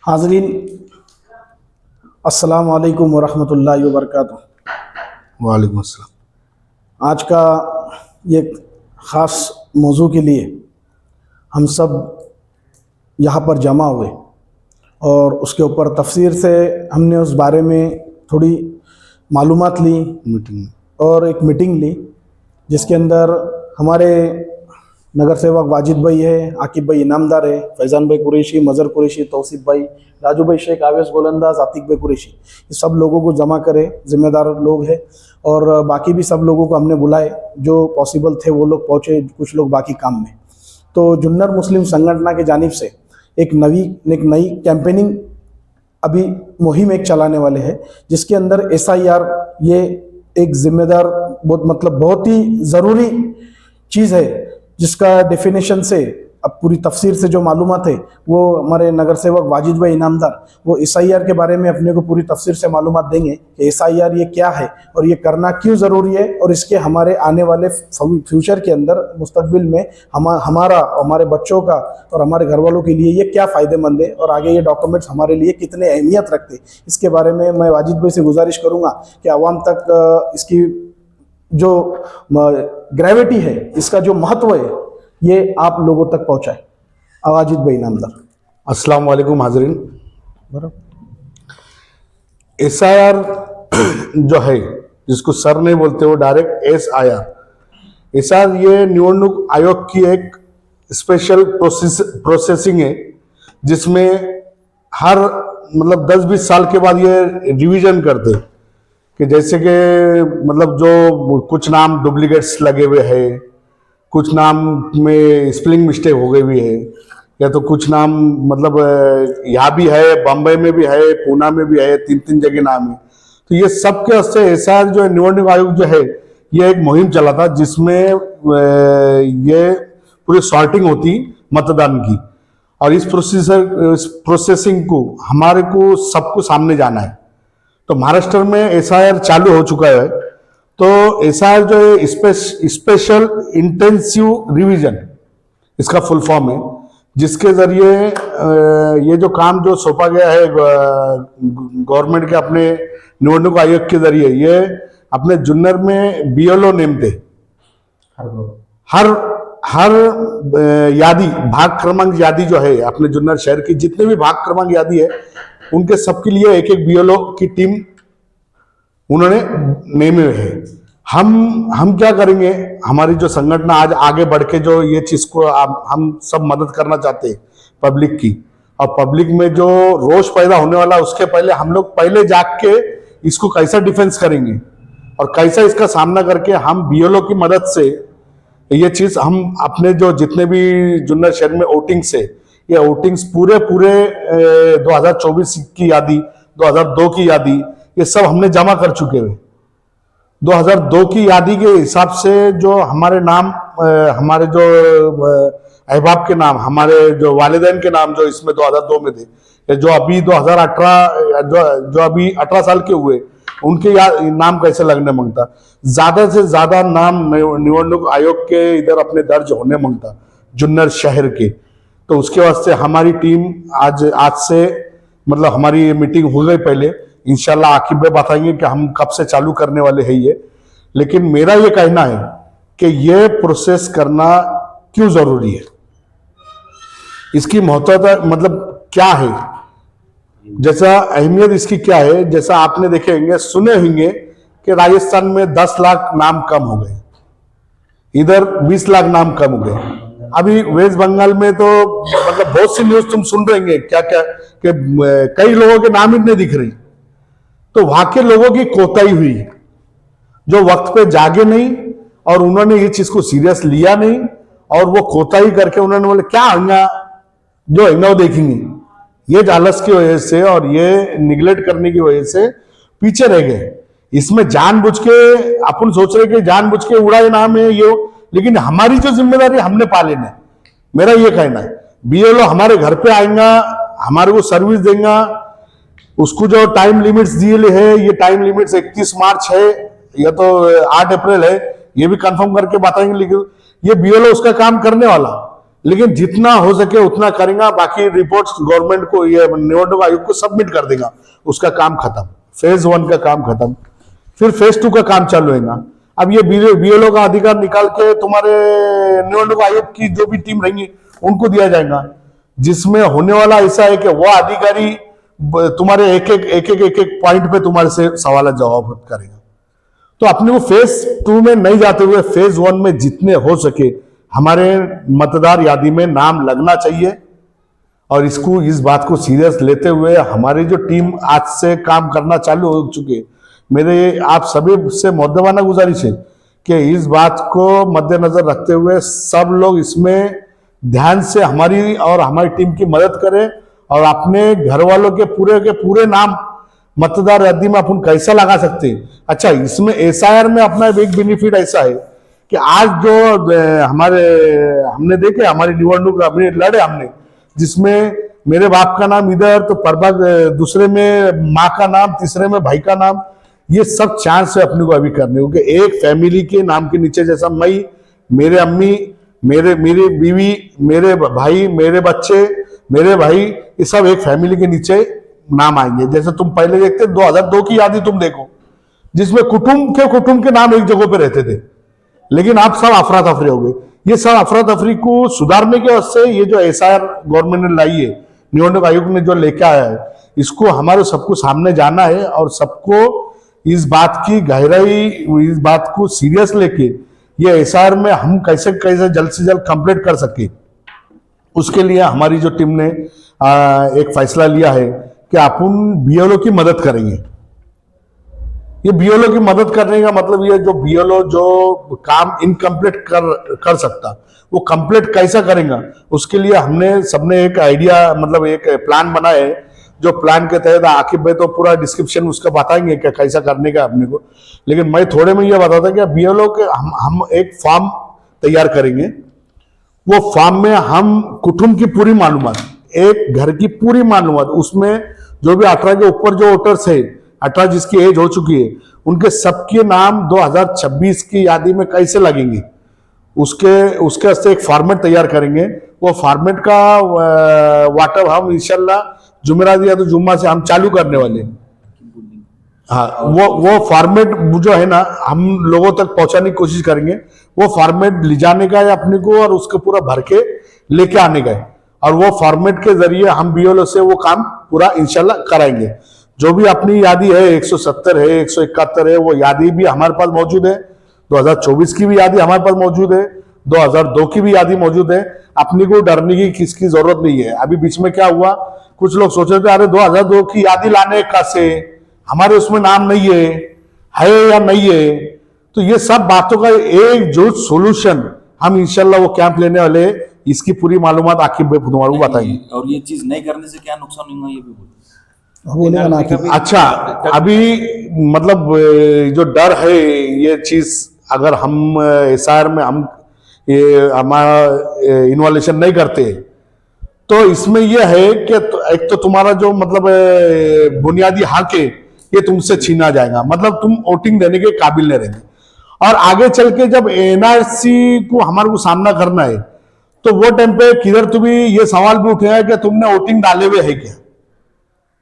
हाज़रीन, अस्सलाम वालेकुम वरहमतुल्लाहि वबरकातुहू। वालेकुम अस्सलाम। आज का ये ख़ास मौजू के लिए हम सब यहाँ पर जमा हुए और उसके ऊपर तफसीर से हमने उस बारे में थोड़ी मालूमात ली मीटिंग और एक मीटिंग ली, जिसके अंदर हमारे नगर सेवक वाजिद भाई है, आकिब भाई इनामदार है, फैज़ान भाई कुरैशी, मज़हर कुरैशी, तौसीफ भाई, राजू भाई शेख, आवेश गोलंदाज, आतिक भाई कुरैशी, ये सब लोगों को जमा करे, ज़िम्मेदार लोग हैं। और बाकी भी सब लोगों को हमने बुलाए, जो पॉसिबल थे वो लोग पहुँचे, कुछ लोग बाकी काम में। तो जुन्नर मुस्लिम संगठन की जानिब से एक नई कैंपेनिंग अभी मुहिम एक चलाने वाले हैं, जिसके अंदर SIR ये एक ज़िम्मेदार बहुत ही ज़रूरी चीज़ है, जिसका डेफिनेशन से अब पूरी तफसीर से जो मालूमात है वो हमारे नगर सेवक वाजिद भाई इनामदार वो SIR के बारे में अपने को पूरी तफसीर से मालूमात देंगे कि SIR ये क्या है और ये करना क्यों ज़रूरी है, और इसके हमारे आने वाले फ्यूचर के अंदर मुस्तकबिल में हमारा, हमारे बच्चों का और हमारे घर वालों के लिए ये क्या फ़ायदेमंद है और आगे ये डॉक्यूमेंट्स हमारे लिए कितने अहमियत रखते, इसके बारे में मैं वाजिद भाई से गुजारिश करूँगा कि आवाम तक इसकी जो ग्रेविटी है, इसका जो महत्व है, ये आप लोगों तक पहुंचाए। वाजिद भाई इनामदार। अस्सलाम वालेकुम हाज़रीन। बराबर। SIR जो है, जिसको सर नहीं बोलते, वो डायरेक्ट SIR ये निवडणूक आयोग की एक स्पेशल प्रोसेसिंग है, जिसमें हर 10-20 साल के बाद ये रिवीजन करते हैं कि जैसे कि जो कुछ नाम डुप्लीकेट्स लगे हुए हैं, कुछ नाम में स्पेलिंग मिस्टेक हो गई हुई है, या तो कुछ नाम यहाँ भी है, बम्बई में भी है, पूना में भी है, 3 जगह नाम है। तो ये सब के वास्ते SIR जो है, निवडणूक आयोग जो है, ये एक मुहिम चला था, जिसमें ये पूरी सॉर्टिंग होती मतदान की, और इस प्रोसेसिंग को हमारे को सबको सामने जाना है। तो महाराष्ट्र में SIR चालू हो चुका है। तो SIR जो है स्पेशल इंटेंसिव रिवीजन, इसका फुल फॉर्म है, जिसके जरिए ये जो काम जो सौंपा गया है गवर्नमेंट के अपने निवडणूक आयोग के जरिए, ये अपने जुन्नर में BLO नेम थे। हर यादी, भाग क्रमांक यादी जो है अपने जुन्नर शहर की, जितने भी भाग क्रमांक यादी है, उनके सबके लिए एक BLO की टीम उन्होंने नेमे है। हम क्या करेंगे, हमारी जो संगठन आज आगे बढ़ के जो ये चीज को हम सब मदद करना चाहते हैं पब्लिक की, और पब्लिक में जो रोष पैदा होने वाला, उसके पहले हम लोग पहले जाग के इसको कैसा डिफेंस करेंगे और कैसा इसका सामना करके हम BLO की मदद से ये चीज हम अपने जो जितने भी जुन्नर शहर में वोटिंग्स है, ये वोटिंग्स पूरे 2024 की यादी, 2002 की यादी, ये सब हमने जमा कर चुके हुए। 2002 की यादी के हिसाब से जो हमारे नाम, हमारे जो अहबाब के नाम, हमारे जो वालिदैन के नाम जो इसमें 2002 में थे, जो अभी 2018 जो अभी 18 साल के हुए, उनके नाम कैसे लगने मांगता, ज्यादा से ज्यादा नाम निवडणूक आयोग के इधर अपने दर्ज होने मांगता जुन्नर शहर के। तो उसके वास्ते हमारी टीम आज से हमारी मीटिंग हो गई पहले, इंशाल्लाह आकिब भाई बताएंगे कि हम कब से चालू करने वाले हैं ये। लेकिन मेरा ये कहना है कि ये प्रोसेस करना क्यों जरूरी है, इसकी महत्वता क्या है, जैसा अहमियत इसकी क्या है। जैसा आपने देखे होंगे, सुने होंगे कि राजस्थान में 10 लाख नाम कम हो गए, इधर 20 लाख नाम कम हो गए। अभी वेस्ट बंगाल में तो बहुत सी न्यूज तुम सुन रहे हैं, क्या कि कई लोगों के नाम ही नहीं दिख रही। तो वहां के लोगों की कोताही हुई, जो वक्त पे जागे नहीं और उन्होंने ये चीज को सीरियस लिया नहीं, और वो कोताही करके उन्होंने बोले क्या होगा, जो होगा वो देखेंगे। ये आलस की वजह से और ये निगलेक्ट करने की वजह से पीछे रह गए। इसमें जानबूझ के अपन सोच रहे कि जानबूझ के उड़ाए नाम है ये, लेकिन हमारी जो जिम्मेदारी हमने पा लेना है। मेरा ये कहना है, BLO हमारे घर पे आएगा, हमारे को सर्विस देगा, उसको जो टाइम लिमिट्स दिए है, ये टाइम लिमिट्स 31 मार्च है या तो 8 अप्रैल है, ये भी कंफर्म करके बताएंगे। लेकिन ये BLO उसका काम करने वाला, लेकिन जितना हो सके उतना करेगा, बाकी रिपोर्ट्स गवर्नमेंट को, ये निवडणूक आयोग को सबमिट कर देगा, उसका काम खत्म, फेज 1 का काम खत्म। फिर फेज 2 का काम चालू होगा। अब ये बीएलओ का अधिकार निकाल के तुम्हारे निवडणूक आयोग की जो भी टीम रहेंगी उनको दिया जाएगा, जिसमें होने वाला ऐसा है कि वह अधिकारी तुम्हारे एक एक पॉइंट पे तुम्हारे से सवाल जवाब करेगा। तो अपने को फेज 2 में नहीं जाते हुए फेज 1 में जितने हो सके हमारे मतदार यादी में नाम लगना चाहिए। और इस बात को सीरियस लेते हुए हमारी जो टीम आज से काम करना चालू हो चुकी है, मेरे आप सभी से मुद्दवाना गुजारिश है कि इस बात को मद्देनजर रखते हुए सब लोग इसमें ध्यान से हमारी और हमारी टीम की मदद करें और अपने घर वालों के पूरे नाम मतदार यादी में अपन कैसा लगा सकते हैं। अच्छा, इसमें एसआईआर में अपना एक बेनिफिट ऐसा है कि आज जो हमने देखे हमारी निवडणूक हमने लड़े, हमने जिसमें मेरे बाप का नाम इधर तो प्रभाग, दूसरे में माँ का नाम, तीसरे में भाई का नाम, ये सब चांस है अपने को अभी करने को। एक फैमिली के नाम के नीचे जैसा मैं, मेरे अम्मी, मेरी बीवी, मेरे भाई, मेरे बच्चे, मेरे भाई, ये सब एक फैमिली के नीचे नाम आएंगे। जैसे तुम पहले देखते 2002 की यादी तुम देखो, जिसमें कुटुंब के नाम एक जगह पे रहते थे, लेकिन आप सब अफरा तफरी हो गए। ये सब अफरा तफरी को सुधारने के वास्ते ये जो एसआईआर गवर्नमेंट ने लाई है, निवडणूक आयोग ने जो लेके आया है, इसको हमारे सबको सामने जाना है और सबको इस बात की गहराई, इस बात को सीरियस लेके ये एसआईआर में हम कैसे जल्द से जल्द कंप्लीट कर सके, उसके लिए हमारी जो टीम ने एक फैसला लिया है कि अपन बीएलओ की मदद करेंगे। ये बीएलओ की मदद करने का मतलब ये जो बीएलओ जो काम इनकम्प्लीट कर सकता, वो कंप्लीट कैसा करेगा, उसके लिए हमने सबने एक आइडिया, मतलब एक प्लान बनाया है, जो प्लान के तहत आकिब भाई तो पूरा डिस्क्रिप्शन उसका बताएंगे कि कैसा करने का अपने को। लेकिन मैं थोड़े में ये बताता कि बीएलओ के हम एक फॉर्म तैयार करेंगे। वो फॉर्म में हम कुटुंब की पूरी मालूमात, एक घर की पूरी मालूमात, उसमें जो भी 18 के ऊपर जो वोटर्स है, 18 जिसकी एज हो चुकी है, उनके सबके नाम 2026 की यादी में कैसे लगेंगे, उसके वास्ते एक फॉर्मेट तैयार करेंगे। वो फॉर्मेट का व्हाट्सएप हम इंशाल्लाह जुमेरात या तो जुम्मा से हम चालू करने वाले हैं। हाँ, वो फॉर्मेट जो है ना, हम लोगों तक पहुंचाने की कोशिश करेंगे। वो फॉर्मेट ले जाने का है अपने को और उसको पूरा भर के लेके आने का है, और वो फॉर्मेट के जरिए हम बीएलओ से वो काम पूरा इंशाल्लाह कराएंगे। जो भी अपनी यादी है 170 है, 171 है, वो यादी भी हमारे पास मौजूद है। 2024 की भी यादी हमारे पास मौजूद है, 2002 की भी यादी मौजूद है। अपनी को डरने की किसकी जरूरत नहीं है। अभी बीच में क्या हुआ, कुछ लोग सोच रहे थे अरे 2002 की यादी लाने का से हमारे उसमें नाम नहीं है या नहीं है। तो ये सब बातों का एक जो सोल्यूशन हम इंशाल्लाह वो कैंप लेने वाले, इसकी पूरी मालूमात आकिब भाई तुम्हारे को बताएंगे। और ये चीज नहीं करने से क्या नुकसान होगा ये भी बोलेगा ना कि अच्छा, अभी मतलब जो डर है, ये चीज अगर हम एसआईआर में हम ये हमारा इन्वॉल्यूशन नहीं करते, तो इसमें यह है कि एक तो तुम्हारा जो मतलब बुनियादी हक है ये तुमसे छीना जाएगा, मतलब तुम वोटिंग देने के काबिल नहीं रहेंगे। और आगे चल के जब एनआरसी को हमारे को सामना करना है, तो वो टाइम पे किधर तुम्हें ये सवाल भी उठेगा कि तुमने वोटिंग डाले हुए है क्या।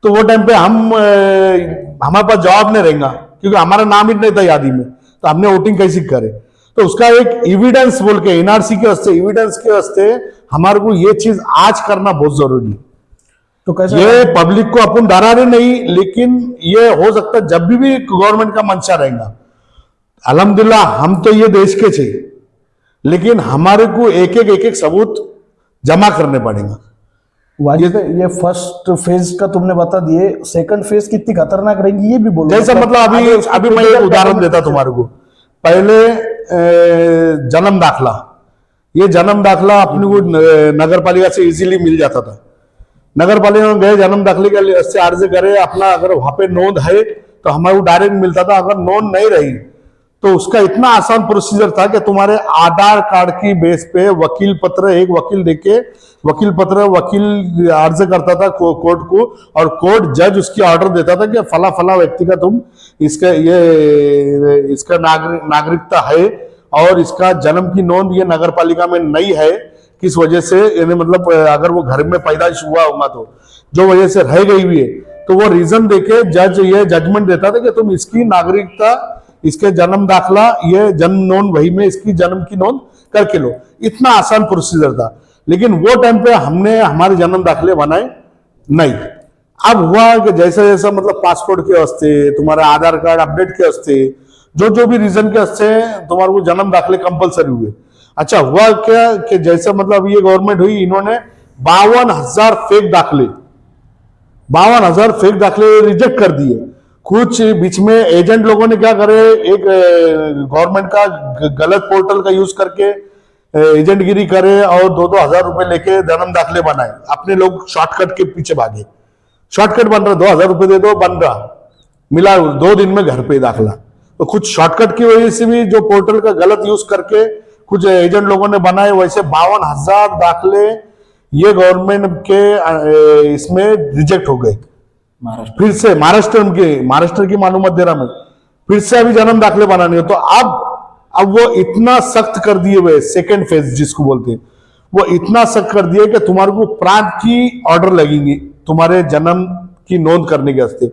तो वो टाइम पे हमारे पास जवाब नहीं रहेगा, क्योंकि हमारा नाम ही नहीं था यादी में, तो हमने वोटिंग कैसे करे। तो उसका एक एविडेंस बोल के एनआरसी के वास्ते, एविडेंस के वास्ते हमारे को ये चीज आज करना बहुत जरूरी है। तो कैसे ये पब्लिक को अपन डरा रहे नहीं, लेकिन ये हो सकता है जब भी गवर्नमेंट का मंशा रहेगा। अल्हम्दुलिल्लाह हम तो ये देश के थे, लेकिन हमारे को एक एक सबूत जमा करने पड़ेगा। वाजिद ये फर्स्ट फेज का तुमने बता दिए, सेकंड फेज कितनी खतरनाक रहेंगी ये भी बोलो। जैसा मतलब अभी मैं एक उदाहरण देता तुम्हारे को। पहले जन्म दाखला, ये जन्म दाखला अपने को नगर पालिका से इजीली मिल जाता था। नगर पालिका में गए, जन्म दाखले के लिए से अर्ज करे अपना, अगर वहां पे नोंद है तो हमारे को डायरेक्ट मिलता था। अगर नोंद नहीं रही तो उसका इतना आसान प्रोसीजर था कि तुम्हारे आधार कार्ड की बेस पे वकील पत्र, एक वकील देके वकील अर्ज करता था कोर्ट को, और कोर्ट जज उसकी ऑर्डर देता था कि फला फला व्यक्ति का तुम इसका नागरिकता है और इसका जन्म की नोंद ये नगर पालिका में नहीं है, किस वजह से यानी मतलब अगर वो घर में पैदाइश हुआ होगा तो जो वजह से रह गई हुई है, तो वो रीजन देके जज ये जजमेंट देता था कि तुम इसकी नागरिकता, इसके जन्म दाखला, ये जन्म नोंद वही में इसकी जन्म की नोंद करके लो। इतना आसान प्रोसीजर था, लेकिन वो टाइम पे हमने हमारे जन्म दाखले बनाए नहीं। अब हुआ कि जैसा जैसा मतलब पासपोर्ट के वास्ते, तुम्हारे आधार कार्ड अपडेट के वास्ते, जो जो भी रीजन के वास्ते तुम्हारे को जन्म दाखले कंपलसरी हुए। अच्छा हुआ क्या कि जैसा मतलब ये गवर्नमेंट हुई, इन्होंने 52,000 फेक दाखले रिजेक्ट कर दिए। कुछ बीच में एजेंट लोगों ने क्या करे, एक गवर्नमेंट का गलत पोर्टल का यूज करके एजेंटगिरी करे और 2-2 हजार रुपए लेके जन्म दाखले बनाए। अपने लोग शॉर्टकट के पीछे भागे, शॉर्टकट बन रहा, 2,000 रुपए दे दो, बन रहा, मिला 2 दिन में घर पे दाखला। तो कुछ शॉर्टकट की वजह से भी जो पोर्टल का गलत यूज करके कुछ एजेंट लोगों ने बनाए, वैसे 52,000 दाखले ये गवर्नमेंट के इसमें रिजेक्ट हो गए। महाराष्ट्र फिर से महाराष्ट्र की मालूमात दे रहा मैं, फिर से अभी जन्म दाखले बनाने हो। तो अब वो इतना सख्त कर दिए हुए, सेकेंड फेज जिसको बोलते हैं, वो इतना सख्त कर दिए कि तुम्हारे को प्रांत की ऑर्डर लगेंगी तुम्हारे जन्म की नोंद करने के वास्ते।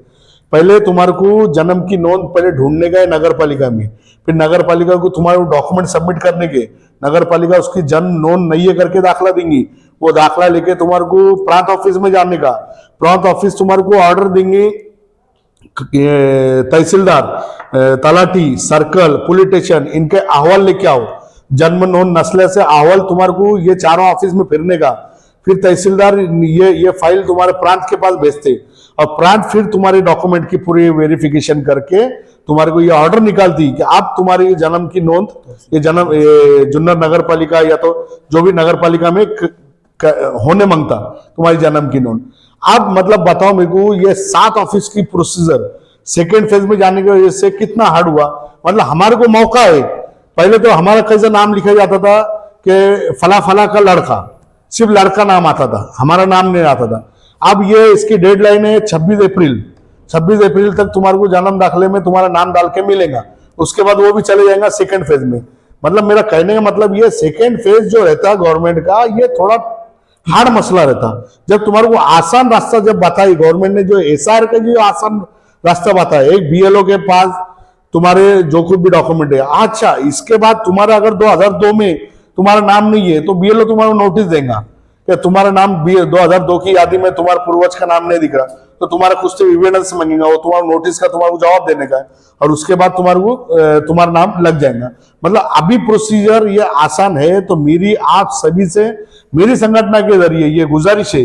पहले तुम्हारे को जन्म की नोंद पहले ढूंढने गए नगर पालिका में, फिर नगर पालिका को तुम्हारे डॉक्यूमेंट सबमिट करने के, नगर पालिका उसकी जन्म नोंद नहीं है करके दाखला देंगी। वो दाखला लेके तुम्हारे को प्रांत ऑफिस में जाने का, प्रांत ऑफिस तुम्हारे को ऑर्डर देंगे, तहसीलदार, तलाटी, सर्कल, पुलिस स्टेशन, इनके अहवाल लेके आओ, जन्म नोंद नस्ल से अहवाल तुम्हारे को ये चारों ऑफिस में फिरने का। फिर तहसीलदार ये फाइल तुम्हारे प्रांत के पास भेजते, और प्रांत फिर तुम्हारे डॉक्यूमेंट की पूरी वेरिफिकेशन करके तुम्हारे को ये ऑर्डर निकालती कि आप तुम्हारी जन्म की नोंद, ये जन्म जुन्नर नगर पालिका या तो जो भी नगर पालिका में होने मांगता तुम्हारी जन्म की नोंद। अब मतलब बताओ मेरे को, ये 7 ऑफिस की प्रोसीजर सेकेंड फेज में जाने की वजह से कितना हार्ड हुआ। मतलब हमारे को मौका है, पहले तो हमारा कैसा नाम लिखा जाता था कि फला फला का लड़का, सिर्फ लड़का नाम आता था, हमारा नाम नहीं आता था। अब ये इसकी डेडलाइन है 26 अप्रैल तक तुम्हारे को जन्म दाखिले में तुम्हारा नाम डाल के मिलेगा। उसके बाद वो भी चले जाएगा सेकेंड फेज में। मतलब मेरा कहने का मतलब ये सेकेंड फेज जो रहता है गवर्नमेंट का, ये थोड़ा हार्ड मसला रहता। जब तुम्हारे को आसान रास्ता जब बताई गवर्नमेंट ने, जो एसआर का जो आसान रास्ता बताया, एक बीएलओ के पास तुम्हारे जो कुछ भी डॉक्यूमेंट है, अच्छा इसके बाद तुम्हारा अगर 2002 में तुम्हारा नाम नहीं है तो बीएलओ तुम्हारा नोटिस देगा कि तुम्हारा नाम 2002 की यादी में तुम्हारे पूर्वज का नाम नहीं दिख रहा, तो तुम्हारा कुछ तो एविडेंस मांगेगा, वो तुम्हारा नोटिस का तुम्हारे को जवाब देने का है, और उसके बाद तुम्हारे को तुम्हारा नाम लग जाएगा। मतलब अभी प्रोसीजर ये आसान है। तो मेरी आप सभी से, मेरी संगठन के जरिए ये गुजारिश है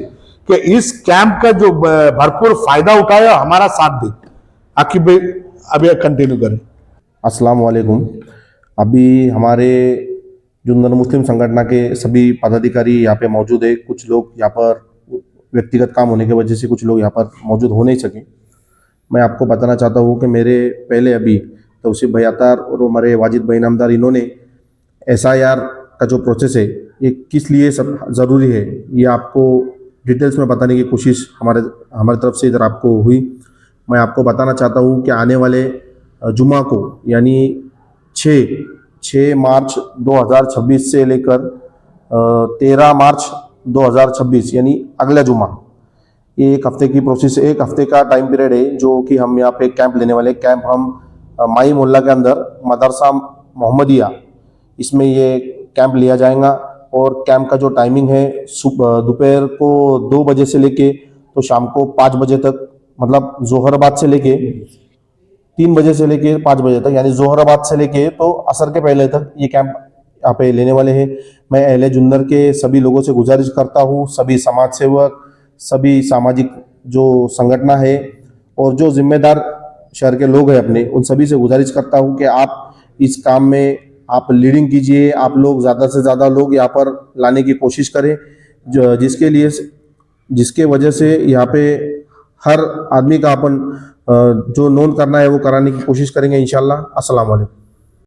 कि इस कैंप का जो भरपूर फायदा उठाए, हमारा साथ दे। आकिब भाई अभी कंटिन्यू करें। अस्सलाम वालेकुम। अभी हमारे जुन्नर मुस्लिम संगठन के सभी पदाधिकारी यहाँ पे मौजूद है। कुछ लोग यहाँ पर व्यक्तिगत काम होने की वजह से कुछ लोग यहाँ पर मौजूद हो नहीं सके। मैं आपको बताना चाहता हूँ कि मेरे पहले अभी तौसीफ भाई अतार और हमारे वाजिद भाई नामदार, इन्होंने SIR का जो प्रोसेस है ये किस लिए सब ज़रूरी है, ये आपको डिटेल्स में बताने की कोशिश हमारे तरफ से इधर आपको हुई। मैं आपको बताना चाहता हूँ कि आने वाले जुमा को, यानी 6 मार्च 2026 से लेकर 13 मार्च 2026, यानी अगला जुमा, ये एक हफ्ते की प्रोसेस, एक हफ्ते का टाइम पीरियड है जो कि हम यहाँ पे कैंप लेने वाले। कैंप हम माई मोहल्ला के अंदर मदरसा मोहम्मदिया, इसमें ये कैंप लिया जाएगा। और कैंप का जो टाइमिंग है दोपहर को 2 बजे से लेके तो शाम को 5 बजे तक, मतलब जोहराबाद से लेके 3 बजे से लेके 5 बजे तक, यानी जोहराबाद से लेके तो असर के पहले तक ये कैंप यहाँ पे लेने वाले हैं। मैं अहले जुन्नर के सभी लोगों से गुजारिश करता हूँ, सभी समाज सेवक, सभी सामाजिक जो संगठन है और जो जिम्मेदार शहर के लोग हैं अपने, उन सभी से गुजारिश करता हूँ कि आप इस काम में आप लीडिंग कीजिए। आप लोग ज़्यादा से ज़्यादा लोग यहाँ पर लाने की कोशिश करें, जिसके वजह से यहाँ पे हर आदमी का अपन जो नोंद करना है वो कराने की कोशिश करेंगे इंशाल्लाह। अस्सलाम वालेकुम।